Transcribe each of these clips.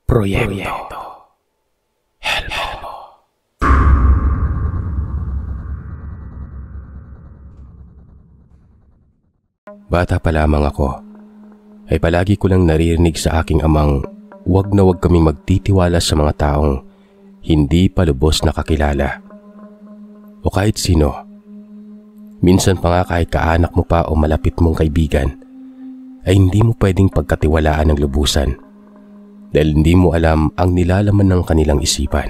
Proyekto Helmo. Bata pa lamang ako, ay palagi ko lang naririnig sa aking amang wag na wag kaming magtitiwala sa mga taong hindi pa lubos nakakilala. O kahit sino. Minsan pa nga kahit kaanak mo pa o malapit mong kaibigan, ay hindi mo pwedeng pagkatiwalaan ng lubusan dahil hindi mo alam ang nilalaman ng kanilang isipan.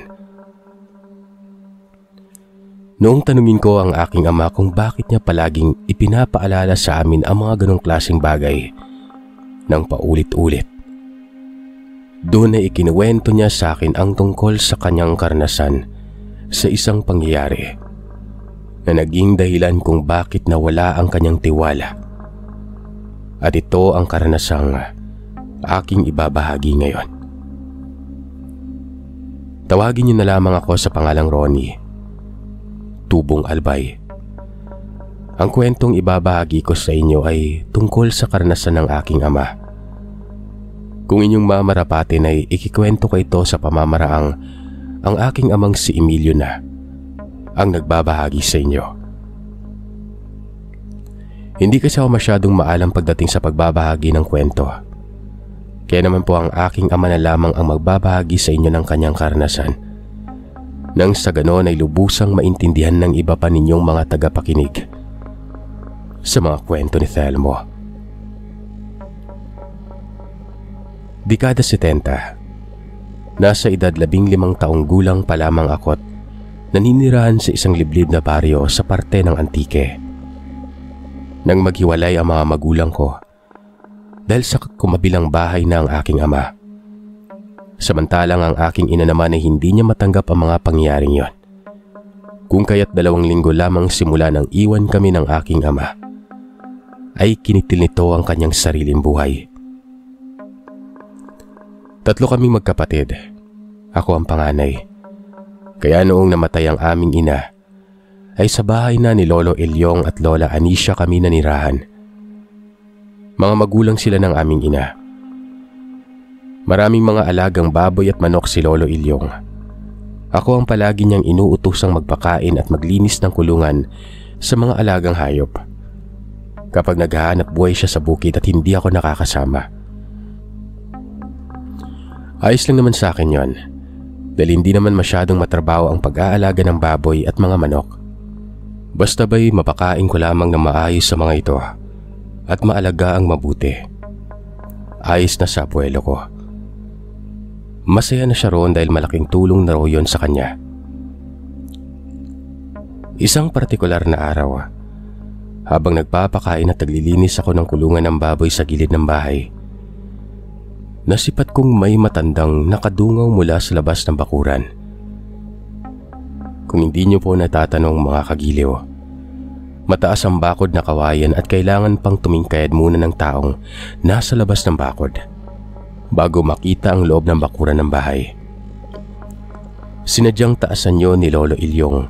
Noong tanungin ko ang aking ama kung bakit niya palaging ipinapaalala sa amin ang mga ganong klaseng bagay nang paulit-ulit, doon ay ikinuwento niya sa akin ang tungkol sa kanyang karanasan sa isang pangyayari na naging dahilan kung bakit nawala ang kanyang tiwala. At ito ang karanasang aking ibabahagi ngayon. Tawagin niyo na lamang ako sa pangalang Ronnie, Tubong Albay. Ang kwentong ibabahagi ko sa inyo ay tungkol sa karanasan ng aking ama. Kung inyong mamarapatin ay ikikwento ko ito sa pamamaraang ang aking amang si Emilio na ang nagbabahagi sa inyo. Hindi kasi ako masyadong maalam pagdating sa pagbabahagi ng kwento. Kaya naman po ang aking ama na lamang ang magbabahagi sa inyo ng kanyang karanasan. Nang sa ganon ay lubusang maintindihan ng iba pa ninyong mga tagapakinig sa mga kwento ni Thelmo. Dekada 70. Nasa edad 15 taong gulang pa lamang ako't naninirahan sa isang liblib na baryo sa parte ng Antique. Nang maghiwalay ang mga magulang ko dahil sa kumabilang bahay na ang aking ama. Samantalang ang aking ina naman ay hindi niya matanggap ang mga pangyayaring yon. Kung kaya't 2 linggo lamang simula nang iwan kami ng aking ama, ay kinitil nito ang kanyang sariling buhay. 3 kaming magkapatid. Ako ang panganay. Kaya noong namatay ang aming ina, ay sa bahay na ni Lolo Elyong at Lola Anisha kami nanirahan. Mga magulang sila ng aming ina. Maraming mga alagang baboy at manok si Lolo Elyong. Ako ang palagi niyang inuutosang magpakain at maglinis ng kulungan sa mga alagang hayop kapag naghahanap buhay siya sa bukid at hindi ako nakakasama. Ayos lang naman sa akin yon, dahil hindi naman masyadong matrabaho ang pag-aalaga ng baboy at mga manok. Basta ba'y mapakain ko lamang na maayos sa mga ito at maalaga ang mabuti. Ayos na sa abuelo ko. Masaya na siya roon dahil malaking tulong na raw yun sa kanya. Isang partikular na araw, habang nagpapakain at naglilinis ako ng kulungan ng baboy sa gilid ng bahay, nasipat kong may matandang nakadungaw mula sa labas ng bakuran. Kung hindi niyo po natatanong mga kagiliw, mataas ang bakod na kawayan at kailangan pang tumingkayad muna ng taong nasa labas ng bakod bago makita ang loob ng bakuran ng bahay. Sinadyang taasan yun ni Lolo Ilyong,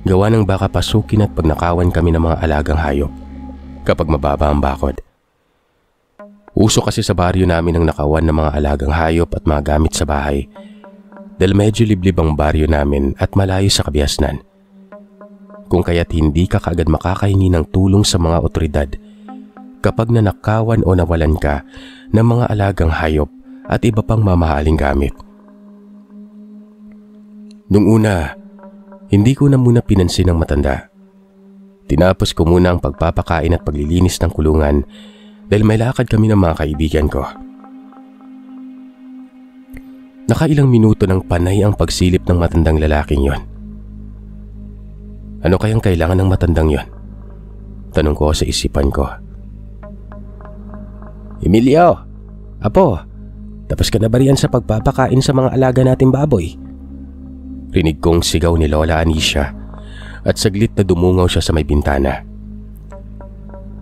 gawa ng baka pasukin at pagnakawan kami ng mga alagang hayop kapag mababa ang bakod. Uso kasi sa baryo namin ang nakawan ng mga alagang hayop at mga gamit sa bahay dahil medyo liblib ang baryo namin at malayo sa kabiasnan. Kung kaya't hindi ka kaagad makakahingi ng tulong sa mga otoridad kapag nanakawan o nawalan ka ng mga alagang hayop at iba pang mamahaling gamit. Nung una, hindi ko na muna pinansin ang matanda. Tinapos ko muna ang pagpapakain at paglilinis ng kulungan dahil may lakad kami ng mga kaibigan ko. Nakailang minuto ng panay ang pagsilip ng matandang lalaking yon. Ano kayang kailangan ng matandang yon? Tanong ko sa isipan ko. Emilio! Apo! Tapos ka na ba riyan sa pagpapakain sa mga alaga nating baboy? Rinig kong sigaw ni Lola Anisha at saglit na dumungaw siya sa may bintana.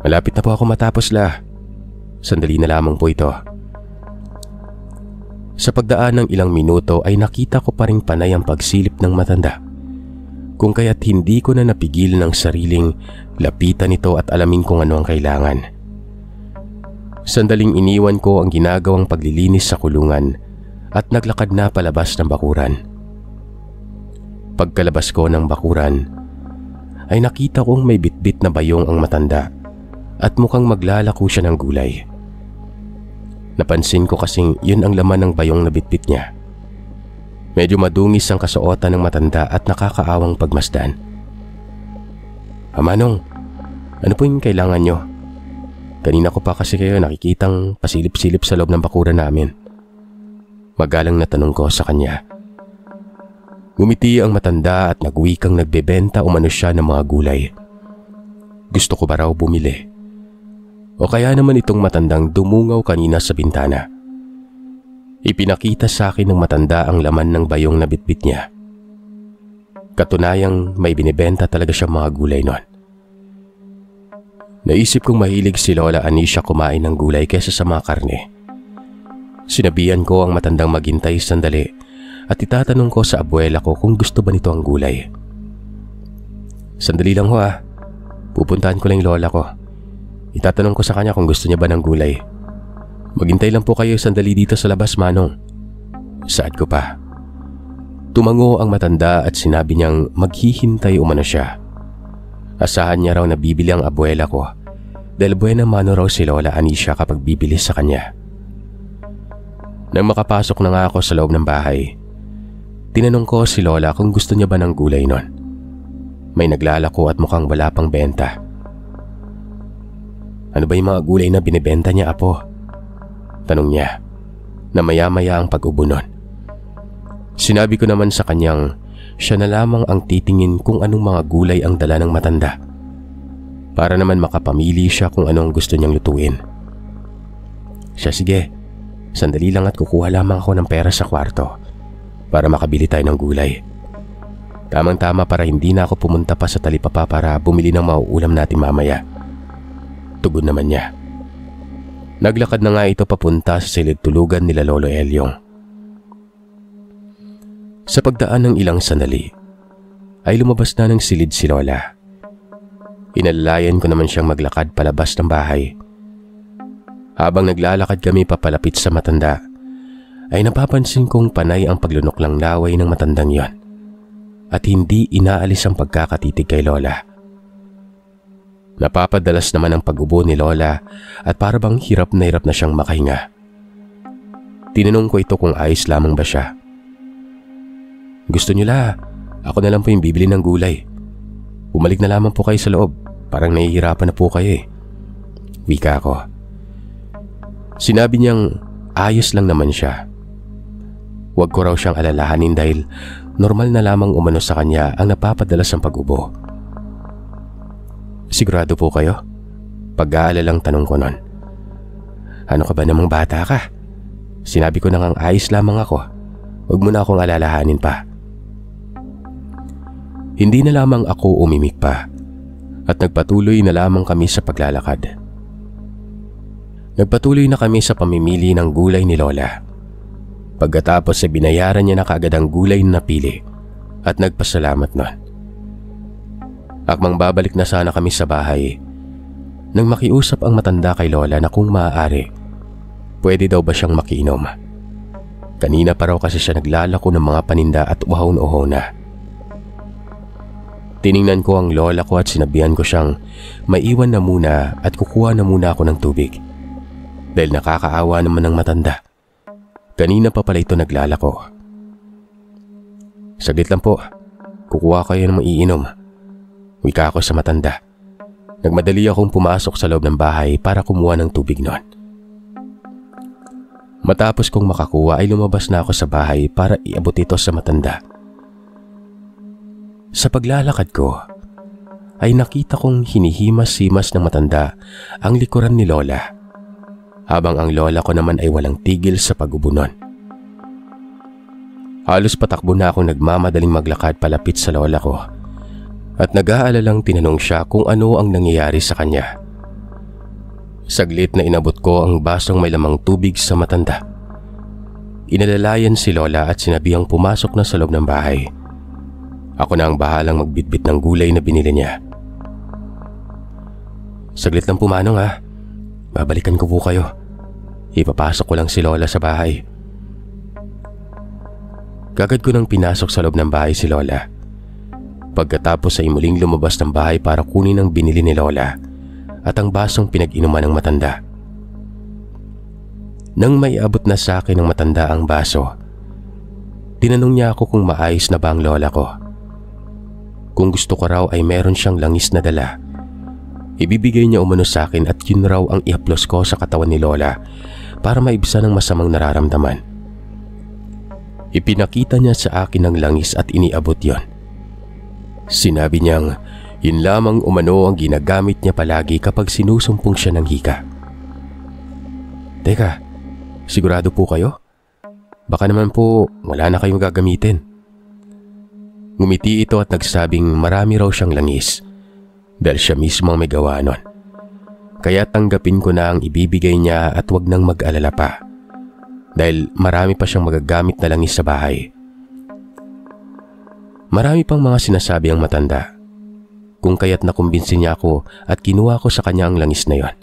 Malapit na po ako matapos la. Sandali na lamang po ito. Sa pagdaan ng ilang minuto ay nakita ko pa ring panay ang pagsilip ng matanda. Kung kaya't hindi ko na napigil ng sariling lapitan ito at alamin kung ano ang kailangan. Sandaling iniwan ko ang ginagawang paglilinis sa kulungan at naglakad na palabas ng bakuran. Pagkalabas ko ng bakuran ay nakita kong may bitbit na bayong ang matanda at mukhang maglalako siya ng gulay. Napansin ko kasing yun ang laman ng bayong na bitbit niya. Medyo madungis ang kasuotan ng matanda at nakakaawang pagmasdan. Manong, ano po yung kailangan nyo? Kanina ko pa kasi kayo nakikitang pasilip-silip sa loob ng bakuran namin. Magalang na tanong ko sa kanya. Ngumiti ang matanda at nagwikang nagbebenta umano siya ng mga gulay. Gusto ko ba raw bumili? O kaya naman itong matandang dumungaw kanina sa bintana. Ipinakita sa akin ng matanda ang laman ng bayong na bitbit niya. Katunayang may binibenta talaga siya mga gulay noon. Naisip kong mahilig si Lola Anisha kumain ng gulay kaysa sa mga karne. Sinabihan ko ang matandang maghintay sandali at itatanong ko sa abuela ko kung gusto ba nito ang gulay. Sandali lang ho ah. Pupuntahan ko lang yung lola ko. Itatanong ko sa kanya kung gusto niya ba ng gulay. Maghintay lang po kayo sandali dito sa labas, Manong. Saad ko pa. Tumango ang matanda at sinabi niyang maghihintay umano siya. Asahan niya raw na bibili ang abuela ko dahil buena mano raw si Lola Anisha kapag bibili sa kanya. Nang makapasok na nga ako sa loob ng bahay, tinanong ko si Lola kung gusto niya ba ng gulay nun. May naglalako at mukhang wala pang benta. Ano ba yung mga gulay na binibenta niya, Apo? Tanong niya na maya-maya ang pag-ubo nun. Sinabi ko naman sa kanyang siya na lamang ang titingin kung anong mga gulay ang dala ng matanda para naman makapamili siya kung anong gusto niyang lutuin. Siya, sige, sandali lang at kukuha lamang ako ng pera sa kwarto para makabili tayo ng gulay. Tamang-tama para hindi na ako pumunta pa sa talipapa para bumili ng mauulam natin mamaya. Tugon naman niya. Naglakad na nga ito papunta sa silid tulugan nila Lolo Elyong. Sa pagdaan ng ilang sandali, ay lumabas na ng silid si Lola. Inalalayan ko naman siyang maglakad palabas ng bahay. Habang naglalakad kami papalapit sa matanda, ay napapansin kong panay ang paglunok lang laway ng matandang yon at hindi inaalis ang pagkakatitig kay Lola. Napapadalas naman ang pag-ubo ni Lola at parabang hirap na siyang makahinga. Tinanong ko ito kung ayos lamang ba siya. Gusto niyo la, ako na lang po yung bibili ng gulay. Bumalik na lamang po kayo sa loob, parang nahihirapan na po kayo eh. Wika ko. Sinabi niyang ayos lang naman siya. Huwag ko raw siyang alalahanin dahil normal na lamang umano sa kanya ang napapadalas ang pag-ubo. Sigurado po kayo? Pag-aalalang tanong ko nun. Ano ka ba namang bata ka? Sinabi ko na ngang ayos lamang ako. Huwag mo na akong alalahanin pa. Hindi na lamang ako umimik pa at nagpatuloy na lamang kami sa paglalakad. Nagpatuloy na kami sa pamimili ng gulay ni Lola. Pagkatapos ay binayaran niya na kaagad ang gulay na napili at nagpasalamat nun. Akmang babalik na sana kami sa bahay nang makiusap ang matanda kay Lola na kung maaari, pwede daw ba siyang makiinom. Kanina pa raw kasi siya naglalako ng mga paninda at uhaw-uhaw na. Tiningnan ko ang lola ko at sinabihan ko siyang maiwan na muna at kukuha na muna ako ng tubig. Dahil nakakaawa naman ng matanda. Kanina pa pala ito naglalako. Saglit lang po, kukuha kayo ng maiinom. Wika ako sa matanda. Nagmadali akong pumasok sa loob ng bahay para kumuha ng tubig noon. Matapos kong makakuha ay lumabas na ako sa bahay para iabot ito sa matanda. Sa paglalakad ko ay nakita kong hinihimas-himas ng matanda ang likuran ni Lola, habang ang lola ko naman ay walang tigil sa pag-ubunon. Halos patakbo na akong nagmamadaling maglakad palapit sa lola ko at nag-aalalang tinanong siya kung ano ang nangyayari sa kanya. Saglit na inabot ko ang basong may lamang tubig sa matanda. Inalalayan si Lola at sinabihang pumasok na sa loob ng bahay. Ako na ang bahalang magbitbit ng gulay na binili niya. Saglit lang po Manong ha. Babalikan ko po kayo. Ipapasok ko lang si Lola sa bahay. Kagad ko nang pinasok sa loob ng bahay si Lola. Pagkatapos ay muling lumabas ng bahay para kunin ang binili ni Lola at ang basong pinag-inuman ng matanda. Nang maiabot na sa akin ng matanda ang baso, tinanong niya ako kung maayos na ba ang lola ko. Kung gusto ko raw ay meron siyang langis na dala. Ibibigay niya umano sa akin at yun raw ang ihaplos ko sa katawan ni Lola para maibsan ang masamang nararamdaman. Ipinakita niya sa akin ang langis at iniabot yon. Sinabi niyang yun lamang umano ang ginagamit niya palagi kapag sinusumpong siya ng hika. Teka, sigurado po kayo? Baka naman po wala na kayong gagamitin. Ngumiti ito at nagsabing marami raw siyang langis dahil siya mismo ang may gawa nun. Kaya tanggapin ko na ang ibibigay niya at wag nang mag-alala pa dahil marami pa siyang magagamit na langis sa bahay. Marami pang mga sinasabi ang matanda, kung kaya't nakumbinsin niya ako at kinuha ko sa kanya ang langis na yon.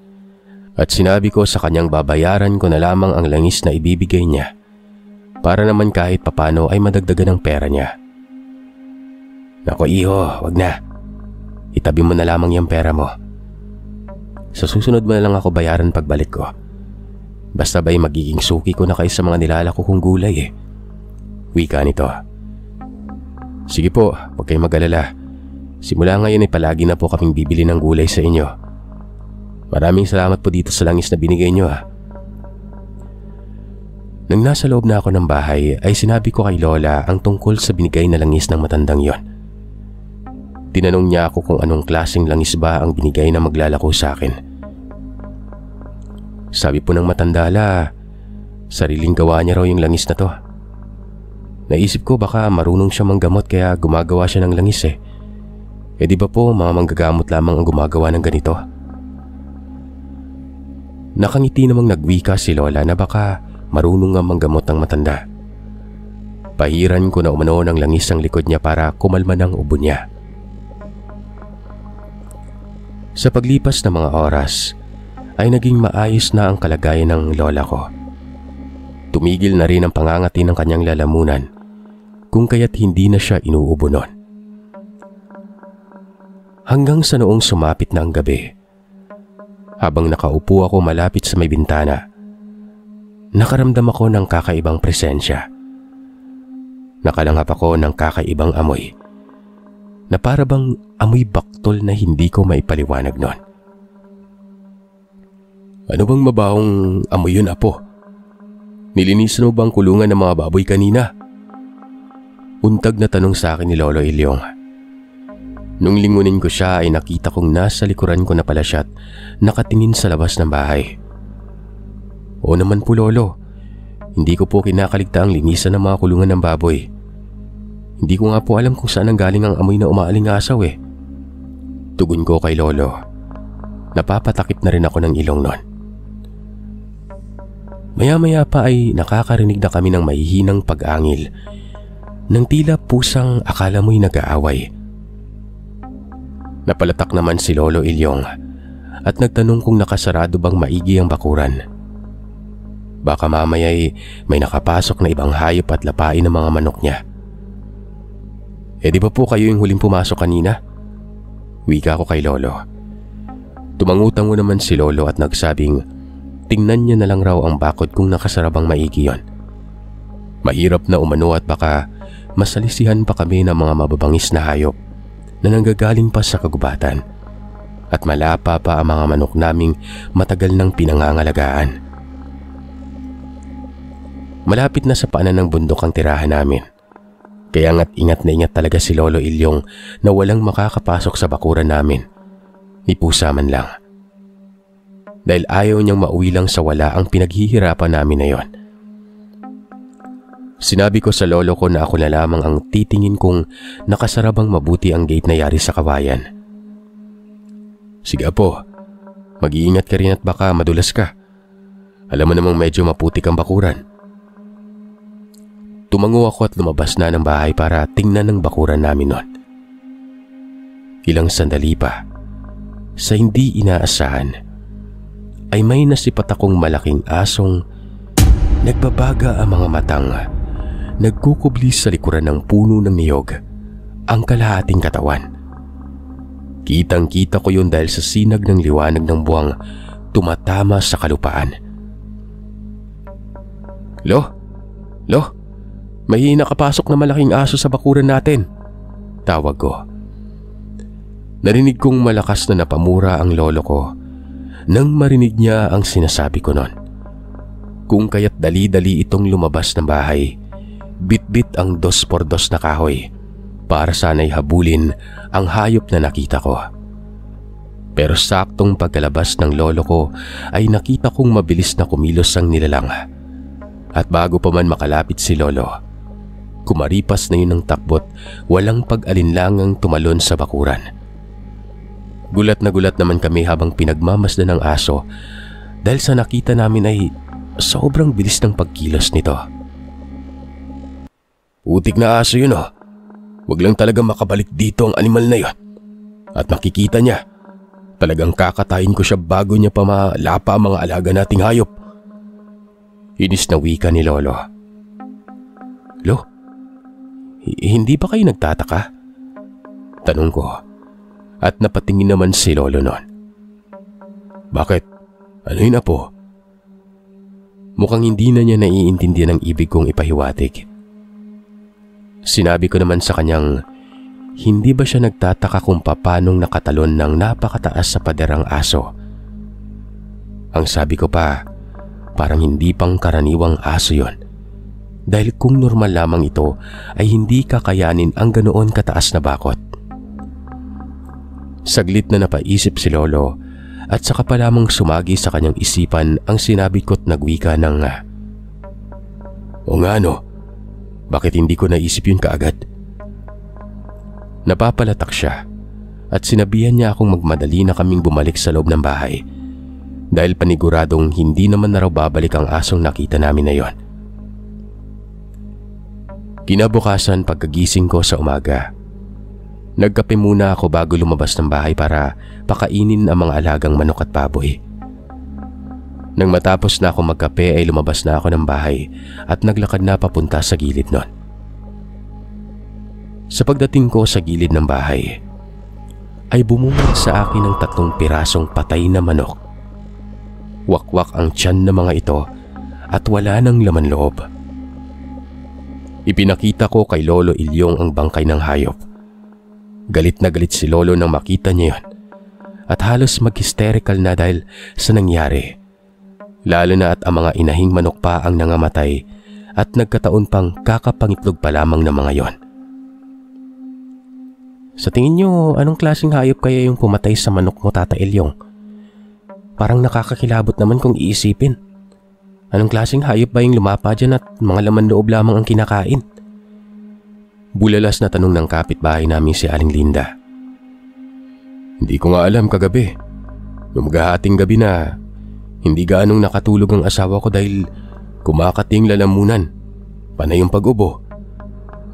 At sinabi ko sa kanyang babayaran ko na lamang ang langis na ibibigay niya para naman kahit papano ay madagdagan ang pera niya. Nako iho, wag na. Itabi mo na lamang yung pera mo. Sa susunod mo na lang ako bayaran pagbalik ko. Basta ba'y magiging suki ko na kayo sa mga nilalako kong gulay eh. Wika nito. Sige po, huwag kayong mag-alala. Simula ngayon ay palagi na po kaming bibili ng gulay sa inyo. Maraming salamat po dito sa langis na binigay nyo ha. Nang nasa loob na ako ng bahay ay sinabi ko kay Lola ang tungkol sa binigay na langis ng matandang yon. Tinanong niya ako kung anong klaseng langis ba ang binigay na maglalako sa akin. Sabi po ng matanda sariling gawa niya raw yung langis na to. Naisip ko baka marunong siya manggamot kaya gumagawa siya ng langis eh. Eh di ba po mga manggagamot lamang ang gumagawa ng ganito? Nakangiti namang nagwika si Lola na baka marunong nga manggamot ang matanda. Pahiran ko na umano ng langis ang likod niya para kumalma ng ubo niya. Sa paglipas ng mga oras ay naging maayos na ang kalagayan ng lola ko. Tumigil na rin ang pangangati ng kanyang lalamunan kung kaya't hindi na siya inuubo nun. Hanggang sa noong sumapit na ang gabi, habang nakaupo ako malapit sa may bintana, nakaramdam ako ng kakaibang presensya. Nakalangap ako ng kakaibang amoy na para bang amoy baktol na hindi ko maipaliwanag nun. Ano bang mabahong amoy yun, Apo? Nilinisan mo bang kulungan ng mga baboy kanina? Untag na tanong sa akin ni Lolo Ilyong. Nung lingunin ko siya ay nakita kong nasa likuran ko na pala siya at nakatingin sa labas ng bahay. Oo naman po Lolo, hindi ko po kinakaligtaang linisan ng mga kulungan ng baboy. Hindi ko nga po alam kung saan ang galing ang amoy na umaalingasaw eh. Tugon ko kay Lolo. Napapatakip na rin ako ng ilong nun. Maya-maya pa ay nakakarinig na kami ng mahihinang pag-angil ng tila pusang akala mo'y nag-aaway. Napalatak naman si Lolo Ilyong at nagtanong kung nakasarado bang maigi ang bakuran. Baka mamaya'y may nakapasok na ibang hayop at lapain ng mga manok niya. Eh di ba po kayo yung huling pumasok kanina? Wika ko kay Lolo. Tumangutang mo naman si Lolo at nagsabing tingnan niya na lang raw ang bakod kung nakasarabang maigi yon. Mahirap na umano at baka masalisihan pa kami ng mga mababangis na hayop na nanggagaling pa sa kagubatan at malapa pa ang mga manok naming matagal nang pinangangalagaan. Malapit na sa paanan ng bundok ang tirahan namin. Kaya nga't ingat na ingat talaga si Lolo Ilyong na walang makakapasok sa bakuran namin. Ni pusa man lang. Dahil ayaw niyang mauwi lang sa wala ang pinaghihirapan namin na yon. Sinabi ko sa lolo ko na ako na lamang ang titingin kung nakasarabang mabuti ang gate na yari sa kawayan. Sige Apo, mag-iingat ka rin at baka madulas ka. Alam mo namang medyo maputik ang bakuran. Tumango ako at lumabas na ng bahay para tingnan ng bakuran namin nun. Ilang sandali pa, sa hindi inaasahan, ay may nasipat akong malaking asong nagbabaga ang mga matang nagkukubli sa likuran ng puno ng niyog ang kalahating katawan. Kitang-kita ko yun dahil sa sinag ng liwanag ng buwang tumatama sa kalupaan. Lo, may nakapasok na malaking aso sa bakuran natin, tawag ko. Narinig kong malakas na napamura ang lolo ko nang marinig niya ang sinasabi ko noon. Kung kaya't dali-dali itong lumabas ng bahay, bit-bit ang 2x2 na kahoy para sana'y habulin ang hayop na nakita ko. Pero saktong pagkalabas ng lolo ko ay nakita kong mabilis na kumilos ang nilalang. At bago pa man makalapit si lolo, kumaripas na yun ng takbot, walang pag-alinlangang tumalon sa bakuran. Gulat na gulat naman kami habang pinagmamasdan ng aso dahil sa nakita namin ay sobrang bilis ng pagkilos nito. Utik na aso yun oh. Wag lang talaga makabalik dito ang animal na yun. At makikita niya, talagang kakatayin ko siya bago niya pa malapa ang mga alaga nating hayop. Inis na wika ni lolo. Lo, hindi ba kayo nagtataka? Tanong ko. At napatingin naman si lolo noon. Bakit? Ano yun apo? Mukhang hindi na niya naiintindihan ang ibig kong ipahiwatig. Sinabi ko naman sa kanyang hindi ba siya nagtataka kung papanong nakatalon ng napakataas sa paderang aso. Ang sabi ko pa, parang hindi pang karaniwang aso yon. Dahil kung normal lamang ito ay hindi kakayanin ang ganoon kataas na bakot. Saglit na napaisip si lolo at saka pa lamang sumagi sa kanyang isipan ang sinabi ko't nagwika ng O nga no, bakit hindi ko naisip yun kaagad? Napapalatak siya at sinabihan niya akong magmadali na kaming bumalik sa loob ng bahay dahil paniguradong hindi naman na raw babalik ang asong nakita namin na yon. Kinabukasan pagkagising ko sa umaga, nagkape muna ako bago lumabas ng bahay para pakainin ang mga alagang manok at baboy. Nang matapos na ako magkape ay lumabas na ako ng bahay at naglakad na papunta sa gilid nun. Sa pagdating ko sa gilid ng bahay, ay bumungad sa akin ng 3 pirasong patay na manok. Wakwak ang tiyan ng mga ito at wala nang laman loob. Ipinakita ko kay Lolo Ilyong ang bangkay ng hayop. Galit na galit si lolo nang makita niya yun at halos mag-hysterical na dahil sa nangyari. Lalo na at ang mga inahing manok pa ang nangamatay at nagkataon pang kakapangitlog pa lamang ng mga yon. Sa tingin nyo, anong klaseng hayop kaya yung pumatay sa manok mo, Tata Ilyong? Parang nakakakilabot naman kung iisipin. Anong klaseng hayop ba yung lumapa dyan at mga laman loob lamang ang kinakain? Bulalas na tanong ng kapitbahay namin si Aling Linda. Hindi ko nga alam kagabi. Nung maghahating gabi na, hindi gaanong nakatulog ang asawa ko dahil kumakating lalamunan. Panay yung pag-ubo.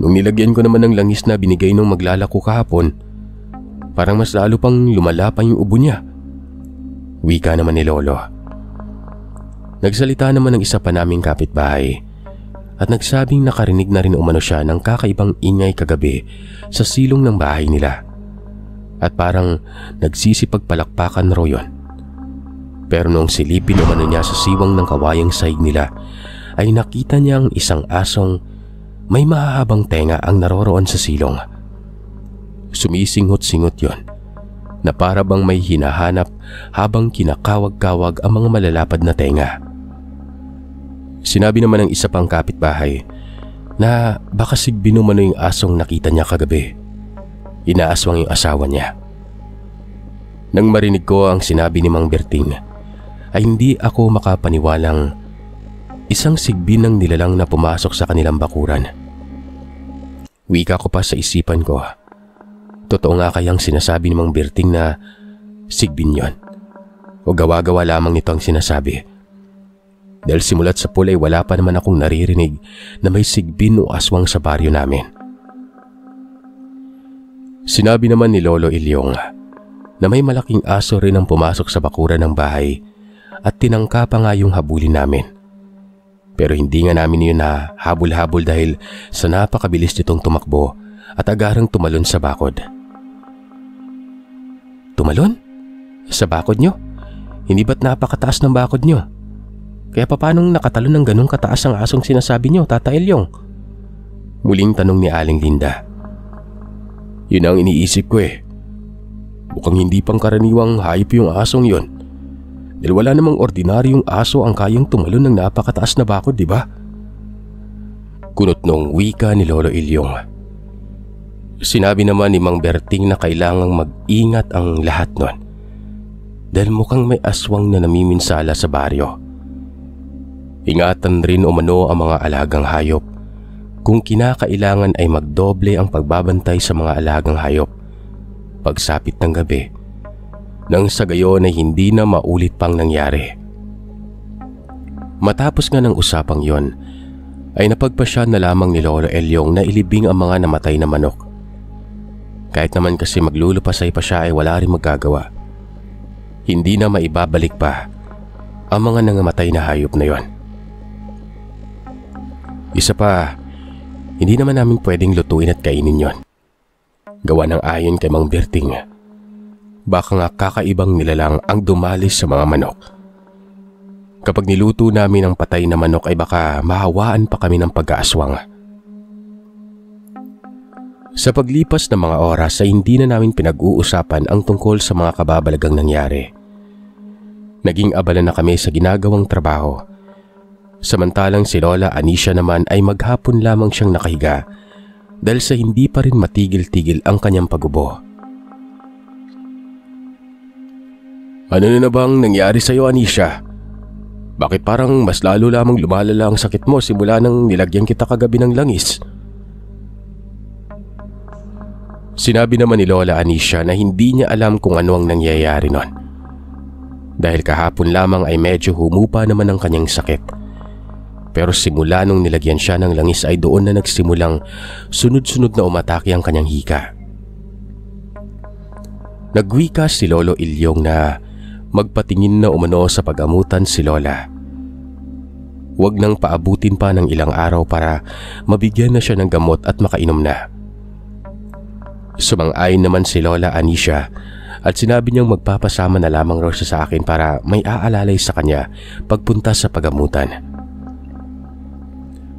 Nung nilagyan ko naman ng langis na binigay nung maglalako kahapon, parang mas lalo pang lumala pa yung ubo niya. Wika naman ni lolo. Nagsalita naman ng isa pa naming kapitbahay at nagsabing nakarinig na rin umano siya ng kakaibang ingay kagabi sa silong ng bahay nila. At parang nagsisipagpalakpakan raw yun. Pero nung silipin umano niya sa siwang ng kawayang sahig nila, ay nakita niya ang isang asong may mahahabang tenga ang naroroon sa silong. Sumisingot-singot yon na para bang may hinahanap habang kinakawag-kawag ang mga malalapad na tenga. Sinabi naman ng isa pang kapitbahay na baka sigbin umano yung asong nakita niya kagabi. Inaaswang yung asawa niya. Nang marinig ko ang sinabi ni Mang Berting, ay hindi ako makapaniwalang isang sigbin ng nilalang na pumasok sa kanilang bakuran. Wika ko pa sa isipan ko, totoo nga kayang sinasabi ni Mang Berting na sigbin yon? O gawa-gawa lamang nito ang sinasabi? Dahil simulat sa pulay wala pa naman akong naririnig na may sigbin o aswang sa baryo namin. Sinabi naman ni Lolo Ilyong na may malaking aso rin ang pumasok sa bakuran ng bahay at tinangka pa nga yung habulin namin. Pero hindi nga namin yun na habol-habol dahil sa napakabilis nitong tumakbo at agarang tumalon sa bakod. Tumalon? Sa bakod nyo? Hindi ba't napakataas ng bakod nyo? Kaya paanong nakatalon ng ganong kataas ang asong sinasabi nyo, Tata Elyong? Muling tanong ni Aling Linda. Yun ang iniisip ko eh. Mukhang hindi pangkaraniwang hayop yung asong yon. Dahil wala namang ordinaryong aso ang kayang tumalon ng napakataas na bakod, di ba? Kunot nung wika ni Lolo Ilyong. Sinabi naman ni Mang Berting na kailangang mag-ingat ang lahat nun. Dahil mukhang may aswang na namiminsala sa baryo. Ingatan rin umano ang mga alagang hayop. Kung kinakailangan ay magdoble ang pagbabantay sa mga alagang hayop pagsapit ng gabi, nang sa gayon ay hindi na maulit pang nangyari. Matapos nga ng usapang yon, ay napagpasya na lamang ni Lolo Elyong na ilibing ang mga namatay na manok. Kahit naman kasi maglulupasay pa siya ay wala rin magagawa. Hindi na maibabalik pa ang mga nangamatay na hayop na yon. Isa pa, hindi naman namin pwedeng lutuin at kainin yon. Gawa ng ayon kay Mang Berting, baka nga kakaibang nilalang ang dumalis sa mga manok. Kapag niluto namin ang patay na manok ay baka mahawaan pa kami ng pag-aaswang. Sa paglipas ng mga oras ay hindi na namin pinag-uusapan ang tungkol sa mga kababalagang nangyari. Naging abala na kami sa ginagawang trabaho. Samantalang si Lola Anisha naman ay maghapon lamang siyang nakahiga dahil sa hindi pa rin matigil-tigil ang kanyang pagubo. Ano na bang nangyari sa iyo, Anisha? Bakit parang mas lalo lamang lumalala ang sakit mo simula nang nilagyan kita kagabi ng langis? Sinabi naman ni Lola Anisha na hindi niya alam kung ano ang nangyayari nun. Dahil kahapon lamang ay medyo humupa naman ang kanyang sakit. Pero simula nung nilagyan siya ng langis ay doon na nagsimulang sunod-sunod na umatake ang kanyang hika. Nagwika si Lolo Ilyong na magpatingin na umano sa pag-amutan si Lola. Huwag nang paabutin pa ng ilang araw para mabigyan na siya ng gamot at makainom na. Sumang-ayon naman si Lola Anisha at sinabi niyang magpapasama na lamang raw siya sa akin para may aalalay sa kanya pagpunta sa pagamutan.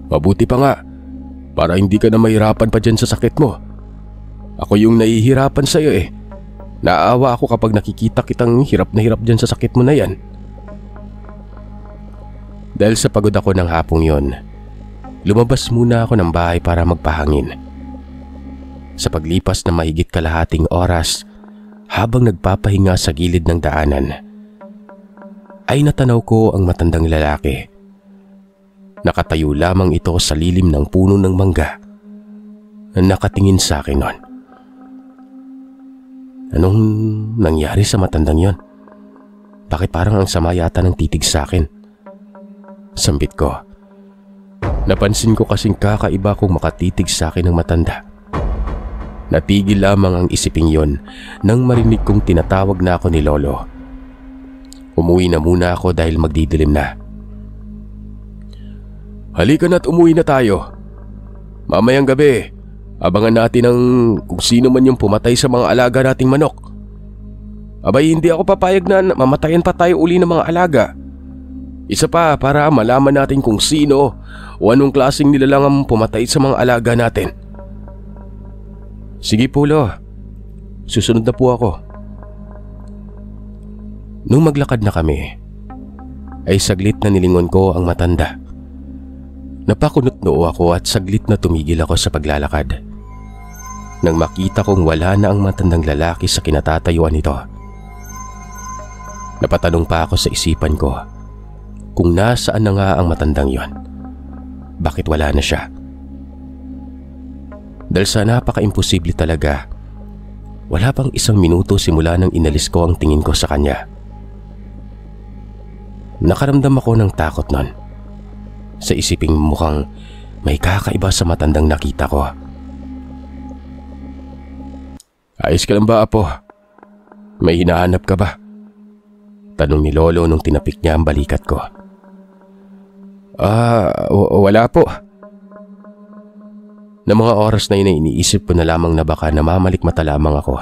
Mabuti pa nga, para hindi ka na mahirapan pa dyan sa sakit mo. Ako yung nahihirapan sa'yo eh. Naawa ako kapag nakikita kitang hirap na hirap dyan sa sakit mo na yan. Dahil sa pagod ako ng hapong yon, lumabas muna ako ng bahay para magpahangin. Sa paglipas na mahigit kalahating oras, habang nagpapahinga sa gilid ng daanan, ay natanaw ko ang matandang lalaki. Nakatayo lamang ito sa lilim ng puno ng mangga na nakatingin sa akin nun. Anong nangyari sa matandang yon? Bakit parang ang sama yata ng titig sa akin? Sambit ko. Napansin ko kasing kakaiba kung makatitig sa akin ng matanda. Natigil lamang ang isiping yon nang marinig kong tinatawag na ako ni Lolo. Umuwi na muna ako dahil magdidilim na. Halika na't umuwi na tayo. Mamayang gabi, abangan natin ang kung sino man yung pumatay sa mga alaga nating manok. Abay, hindi ako papayag na mamatayan pa tayo uli ng mga alaga. Isa pa para malaman natin kung sino o anong klaseng nilalang ang pumatay sa mga alaga natin. Sige po, Lo. Susunod na po ako. Nung maglakad na kami, ay saglit na nilingon ko ang matanda. Napakunot noo ako at saglit na tumigil ako sa paglalakad. Nang makita kong wala na ang matandang lalaki sa kinatatayuan nito. Napatanong pa ako sa isipan ko kung nasaan na nga ang matandang yon. Bakit wala na siya? Dahil sa napaka-imposible talaga, wala pang isang minuto simula nang inalis ko ang tingin ko sa kanya. Nakaramdam ako ng takot nun. Sa isiping mukhang may kakaiba sa matandang nakita ko. Ayos ka lang ba, Apo? May hinahanap ka ba? Tanong ni Lolo nung tinapik niya ang balikat ko. Wala po. Na mga oras na yun ay iniisip ko na lamang na baka namamalikmata lamang ako.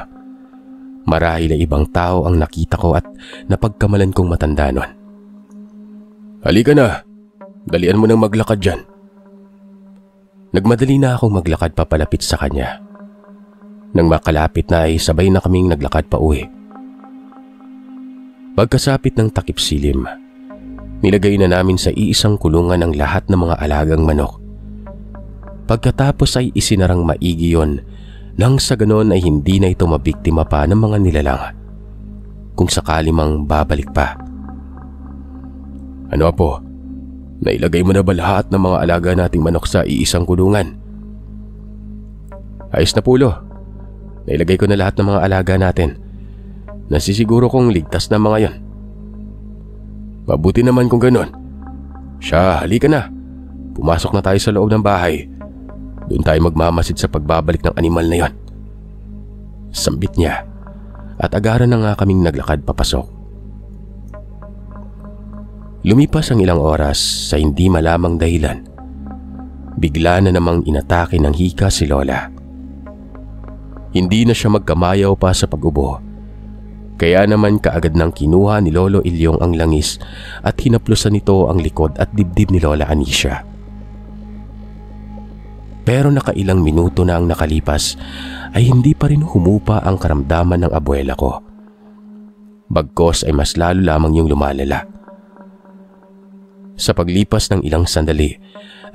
Marahil ay ibang tao ang nakita ko at napagkamalan kong matanda nun. Halika na, dalian mo nang maglakad dyan. Nagmadali na akong maglakad papalapit sa kanya. Nang makalapit na ay sabay na kaming naglakad pa uwi. Pagkasapit ng takip silim, nilagay na namin sa iisang kulungan ang lahat ng mga alagang manok. Pagkatapos ay isinarang maigi yon nang sa ganon ay hindi na ito mabiktima pa ng mga nilalang kung sakali mang babalik pa. Ano apo? Nailagay mo na ba lahat ng mga alaga nating manok sa iisang kulungan? Ayos na pulo. Nailagay ko na lahat ng mga alaga natin. Nasisiguro kong ligtas na mga yon. Mabuti naman kung ganon. Siya, halika na. Pumasok na tayo sa loob ng bahay. Doon tayo magmamasid sa pagbabalik ng animal na yon. Sambit niya at agaran na nga kaming naglakad papasok. Lumipas ang ilang oras sa hindi malamang dahilan. Bigla na namang inatake ng hika si Lola. Hindi na siya magkamayaw pa sa pag-ubo. Kaya naman kaagad nang kinuha ni Lolo Ilyong ang langis at hinaplusan nito ang likod at dibdib ni Lola Anisha. Pero nakailang minuto na ang nakalipas ay hindi pa rin humupa ang karamdaman ng abuela ko. Bagkos ay mas lalo lamang yung lumalala. Sa paglipas ng ilang sandali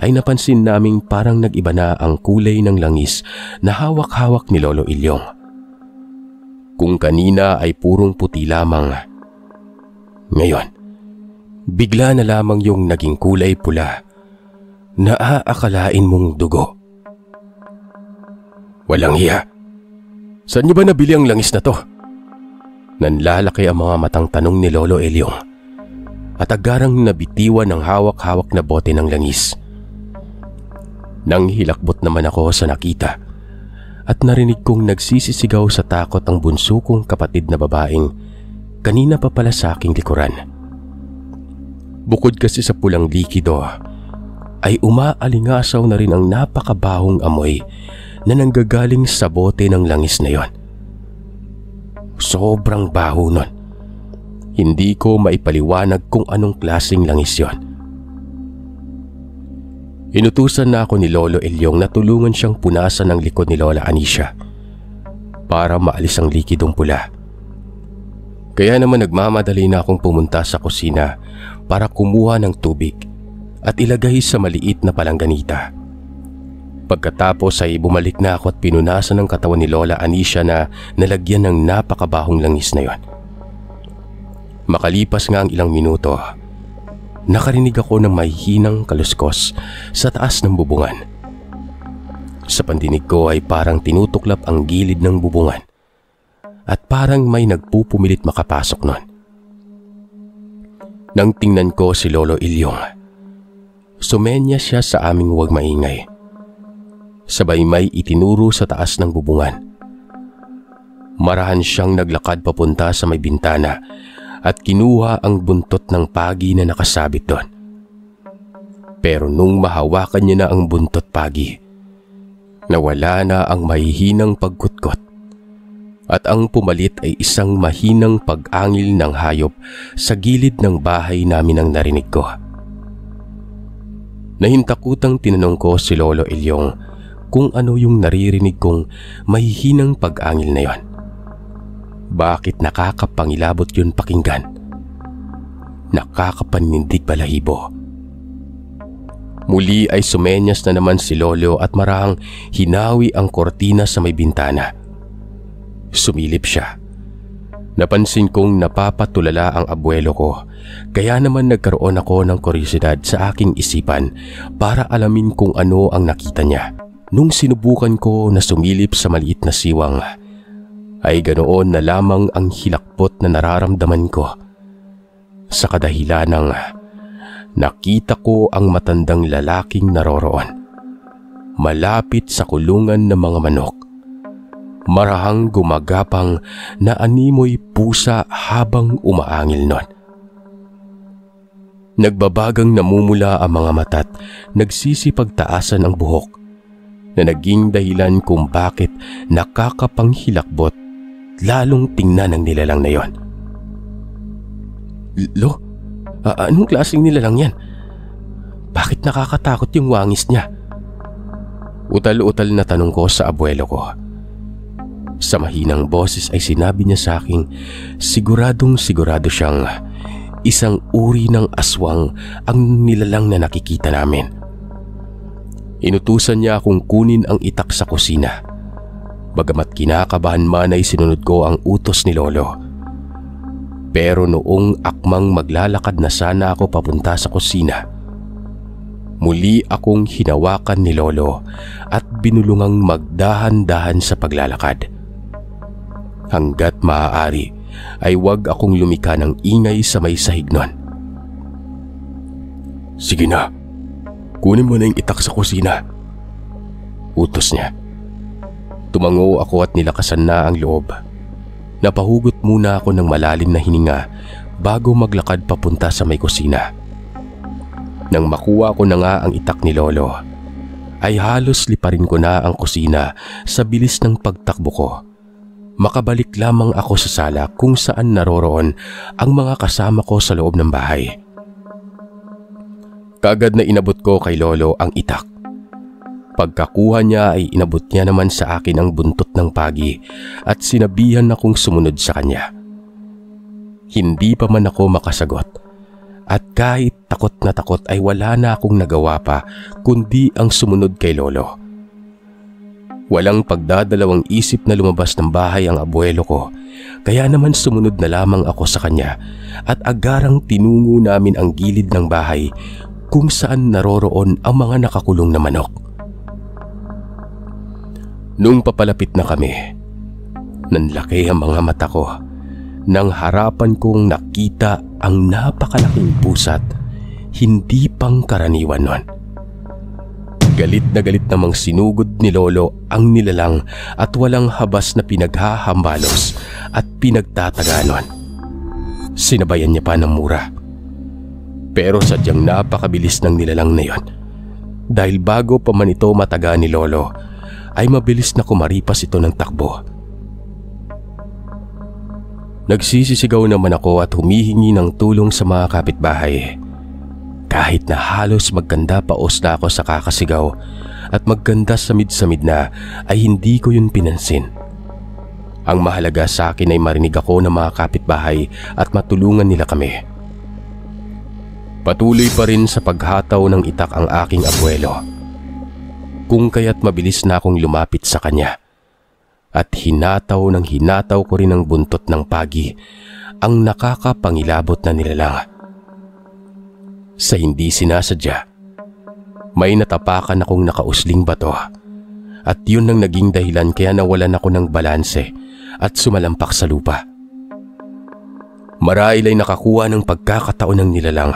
ay napansin naming parang nag-iba na ang kulay ng langis na hawak-hawak ni Lolo Ilyong. Kung kanina ay purong puti lamang, ngayon bigla na lamang yung naging kulay pula na aakalain mong dugo. Walang hiya. Saan niyo ba nabili ang langis na to? Nanlalaki ang mga matang tanong ni Lolo Ilyong at agarang nabitiwan ng hawak-hawak na bote ng langis. Nang hilakbot naman ako sa nakita at narinig kong nagsisisigaw sa takot ang bunso kong kapatid na babaeng kanina pa pala sa aking likuran. Bukod kasi sa pulang likido, ay umaalingasaw na rin ang napakabahong amoy na nanggagaling sa bote ng langis na yon. Sobrang baho nun. Hindi ko maipaliwanag kung anong klaseng langis yon. Inutusan na ako ni Lolo Ilyong na tulungan siyang punasan ang likod ni Lola Anisha para maalis ang likidong pula. Kaya naman nagmamadali na akong pumunta sa kusina para kumuha ng tubig at ilagay sa maliit na palangganita. Pagkatapos ay bumalik na ako at pinunasan ang katawan ni Lola Anisha na nalagyan ng napakabahong langis na yon. Makalipas nga ang ilang minuto, nakarinig ako ng mahihinang kaluskos sa taas ng bubungan. Sa pandinig ko ay parang tinutuklap ang gilid ng bubungan at parang may nagpupumilit makapasok nun. Nang tingnan ko si Lolo Ilyong, sumenya siya sa aming huwag maingay. Sabay may itinuro sa taas ng bubungan. Marahan siyang naglakad papunta sa may bintana at kinuha ang buntot ng pagi na nakasabit doon. Pero nung mahawakan niya na ang buntot pagi, nawala na ang mahihinang pagkutkot at ang pumalit ay isang mahinang pag-angil ng hayop sa gilid ng bahay namin ang narinig ko. Nahintakutang tinanong ko si Lolo Ilyong kung ano yung naririnig kong mahihinang pag-angil na yon. Bakit nakakapangilabot yun pakinggan? Nakakapanindig balahibo. Muli ay sumenyas na naman si Lolo at marahang hinawi ang kortina sa may bintana. Sumilip siya. Napansin kong napapatulala ang abuelo ko, kaya naman nagkaroon ako ng kuryosidad sa aking isipan para alamin kung ano ang nakita niya. Nung sinubukan ko na sumilip sa maliit na siwang, ay ganoon na lamang ang hilakbot na nararamdaman ko. Sa kadahilanang nakita ko ang matandang lalaking naroroon, malapit sa kulungan ng mga manok. Marahang gumagapang na animoy pusa habang umaangil nun. Nagbabagang namumula ang mga mata't nagsisipagtaasan ang buhok na naging dahilan kung bakit nakakapanghilakbot lalong tingnan ng nilalang na yon. Lo, anong klaseng nilalang yan? Bakit nakakatakot yung wangis niya? Utal-utal na tanong ko sa abuelo ko. Sa mahinang boses ay sinabi niya sa akin, siguradong sigurado siyang isang uri ng aswang ang nilalang na nakikita namin. Inutusan niya akong kunin ang itak sa kusina. Bagamat kinakabahan man ay sinunod ko ang utos ni Lolo. Pero noong akmang maglalakad na sana ako papunta sa kusina, muli akong hinawakan ni Lolo at binulungang magdahan-dahan sa paglalakad. Hanggat maaari ay huwag akong lumika ng ingay sa may sahig nun. Sige na, kunin mo na yung itak sa kusina, utos niya. Tumango ako at nilakasan na ang loob. Napahugot muna ako ng malalim na hininga bago maglakad papunta sa may kusina. Nang makuha ko na nga ang itak ni Lolo, ay halos liparin ko na ang kusina sa bilis ng pagtakbo ko. Makabalik lamang ako sa sala kung saan naroroon ang mga kasama ko sa loob ng bahay. Kagad na inabot ko kay Lolo ang itak. Pagkakuha niya ay inabot niya naman sa akin ang buntot ng pagi at sinabihan akong sumunod sa kanya. Hindi pa man ako makasagot at kahit takot na takot ay wala na akong nagawa pa kundi ang sumunod kay Lolo. Walang pagdadalawang isip na lumabas ng bahay ang abuelo ko, kaya naman sumunod na lamang ako sa kanya at agarang tinungo namin ang gilid ng bahay kung saan naroroon ang mga nakakulong na manok. Nung papalapit na kami, nanlaki ang mga mata ko nang harapan kong nakita ang napakalaking pusat, hindi pang karaniwan nun. Galit na galit namang sinugod ni Lolo ang nilalang at walang habas na pinaghahambalos at pinagtataganon. Sinabayan niya pa ng mura. Pero sadyang napakabilis ng nilalang na yon. Dahil bago pa man ito mataga ni Lolo, ay mabilis na kumaripas ito ng takbo. Nagsisisigaw naman ako at humihingi ng tulong sa mga kapitbahay. Kahit na halos magkanda paos na ako sa kakasigaw at magkanda samid-samid na, ay hindi ko yun pinansin. Ang mahalaga sa akin ay marinig ako ng mga kapitbahay at matulungan nila kami. Patuloy pa rin sa paghataw ng itak ang aking abuelo. Kung kaya't mabilis na akong lumapit sa kanya at hinataw ko rin ang buntot ng pagi ang nakakapangilabot na nilalang. Sa hindi sinasadya, may natapakan akong nakausling bato at yun ang naging dahilan kaya nawalan ako ng balanse at sumalampak sa lupa. Marahil ay nakakuha ng pagkakataon ng nilalang,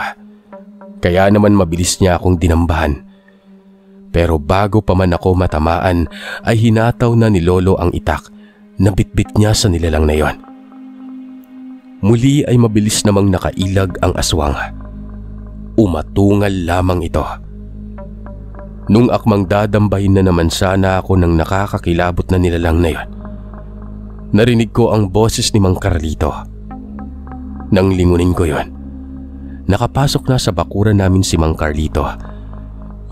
kaya naman mabilis niya akong dinambahan. Pero bago pa man ako matamaan ay hinataw na ni Lolo ang itak na bitbit niya sa nilalang na yon. Muli ay mabilis namang nakailag ang aswang. Umatungal lamang ito. Nung akmang dadambahin na naman sana ako ng nakakakilabot na nilalang na yon, narinig ko ang boses ni Mang Carlito. Nang lingunin ko yon, nakapasok na sa bakuran namin si Mang Carlito.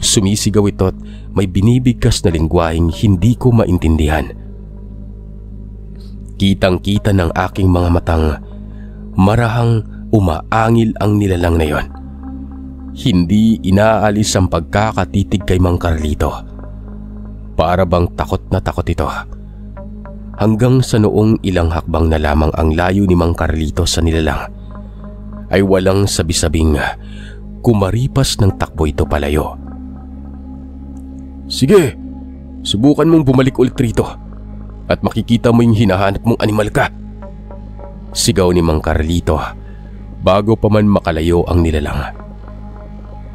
Sumisigaw ito't may binibigkas na lingwaheng hindi ko maintindihan. Kitang-kita ng aking mga matang marahang umaangil ang nilalang na yon. Hindi inaalis ang pagkakatitig kay Mang Carlito. Para bang takot na takot ito. Hanggang sa noong ilang hakbang na lamang ang layo ni Mang Carlito sa nilalang, ay walang sabi-sabing kumaripas ng takbo ito palayo. Sige, subukan mong bumalik ulit rito at makikita mo yung hinahanap mong animal ka. Sigaw ni Mang Carlito bago pa man makalayo ang nilalang.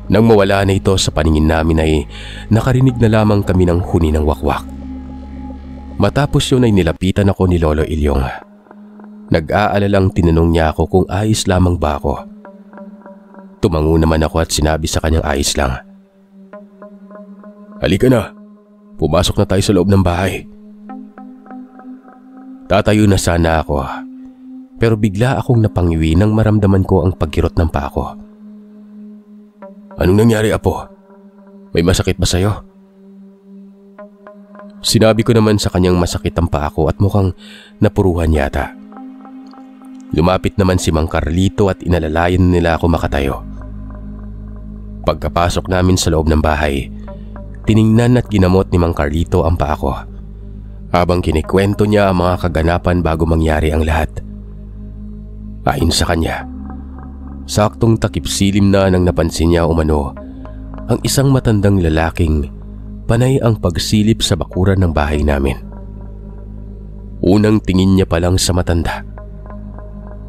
Nang mawala na ito sa paningin namin ay nakarinig na lamang kami ng huni ng wakwak. Matapos yun ay nilapitan ako ni Lolo Ilyong. Nag-aalalang tinanong niya ako kung ayos lamang ba ako. Tumango naman ako at sinabi sa kanyang ayos lang. Halika na, pumasok na tayo sa loob ng bahay. Tatayo na sana ako, pero bigla akong napangiwi nang maramdaman ko ang pagkirot ng paa ko. Anong nangyari, Apo? May masakit ba sa'yo? Sinabi ko naman sa kanyang masakit ang paa ko at mukhang napuruhan yata. Lumapit naman si Mang Carlito at inalalayan nila ako makatayo. Pagkapasok namin sa loob ng bahay, tiningnan at ginamot ni Mang Carlito ang paa ko habang kinikwento niya ang mga kaganapan bago mangyari ang lahat. Ayon sa kanya, saktong takip-silim na nang napansin niya umano ang isang matandang lalaking panay ang pagsilip sa bakuran ng bahay namin. Unang tingin niya pa lang sa matanda,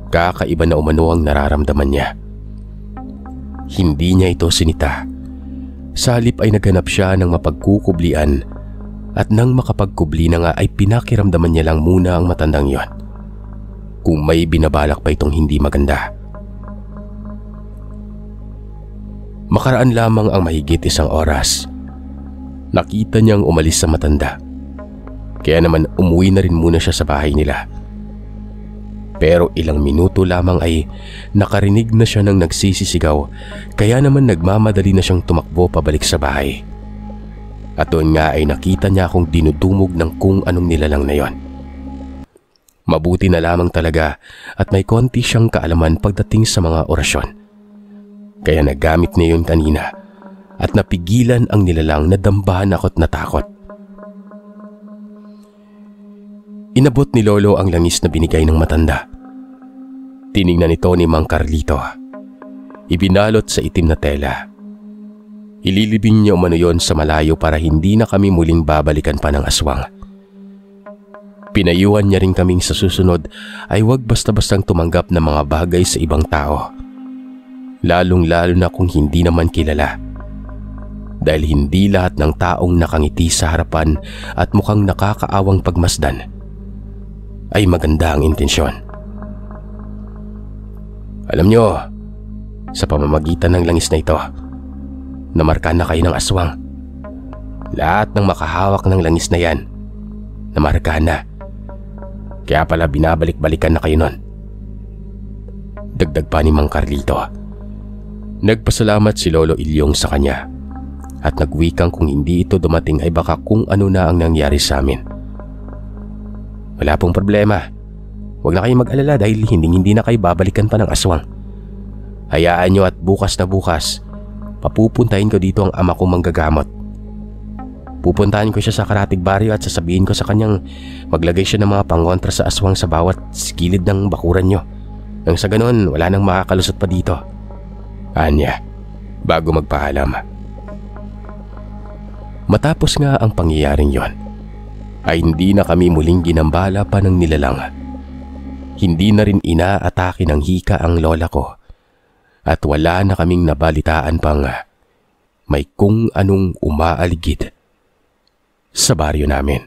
kakaiba na umano ang nararamdaman niya. Hindi niya ito sinita. Sa halip ay naghanap siya ng mapagkukublian at nang makapagkubli na nga ay pinakiramdaman niya lang muna ang matandang yon kung may binabalak pa itong hindi maganda. Makaraan lamang ang mahigit isang oras, nakita niyang umalis sa matanda. Kaya naman umuwi na rin muna siya sa bahay nila. Pero ilang minuto lamang ay nakarinig na siya ng nagsisisigaw, kaya naman nagmamadali na siyang tumakbo pabalik sa bahay. At doon nga ay nakita niya akong dinudumog ng kung anong nilalang na yon. Mabuti na lamang talaga at may konti siyang kaalaman pagdating sa mga orasyon. Kaya nagamit niya yun kanina at napigilan ang nilalang na dambahan ako't natakot. Inabot ni Lolo ang langis na binigay ng matanda. Tiningnan ito ni Mang Carlito. Ibinalot sa itim na tela. Ililibing niya umano yon sa malayo para hindi na kami muling babalikan pa ng aswang. Pinayuhan niya rin kaming sa susunod ay huwag basta-bastang tumanggap ng mga bagay sa ibang tao. Lalong-lalo na kung hindi naman kilala. Dahil hindi lahat ng taong nakangiti sa harapan at mukhang nakakaawang pagmasdan ay maganda ang intensyon. Alam nyo, sa pamamagitan ng langis na ito, namarkahan na kayo ng aswang. Lahat ng makahawak ng langis na yan, namarkahan na. Kaya pala binabalik-balikan na kayo nun. Dagdag pa ni Mang Carlito. Nagpasalamat si Lolo Ilyong sa kanya at nagwikang kung hindi ito dumating ay baka kung ano na ang nangyari sa amin. Wala pong problema. Huwag na kayong mag-alala dahil hindi na kayo babalikan pa ng aswang. Hayaan nyo at bukas na bukas, papupuntahin ko dito ang ama kong manggagamot. Pupuntahan ko siya sa Karatig Baryo at sasabihin ko sa kanyang maglagay siya ng mga pangontra sa aswang sa bawat gilid ng bakuran nyo. Nang sa ganon, wala nang makakalusot pa dito. Anya, bago magpaalam. Matapos nga ang pangyayaring yon, ay hindi na kami muling ginambala pa ng nilalang. Hindi na rin inaatake ng hika ang lola ko at wala na kaming nabalitaan pang may kung anong umaaligid sa baryo namin.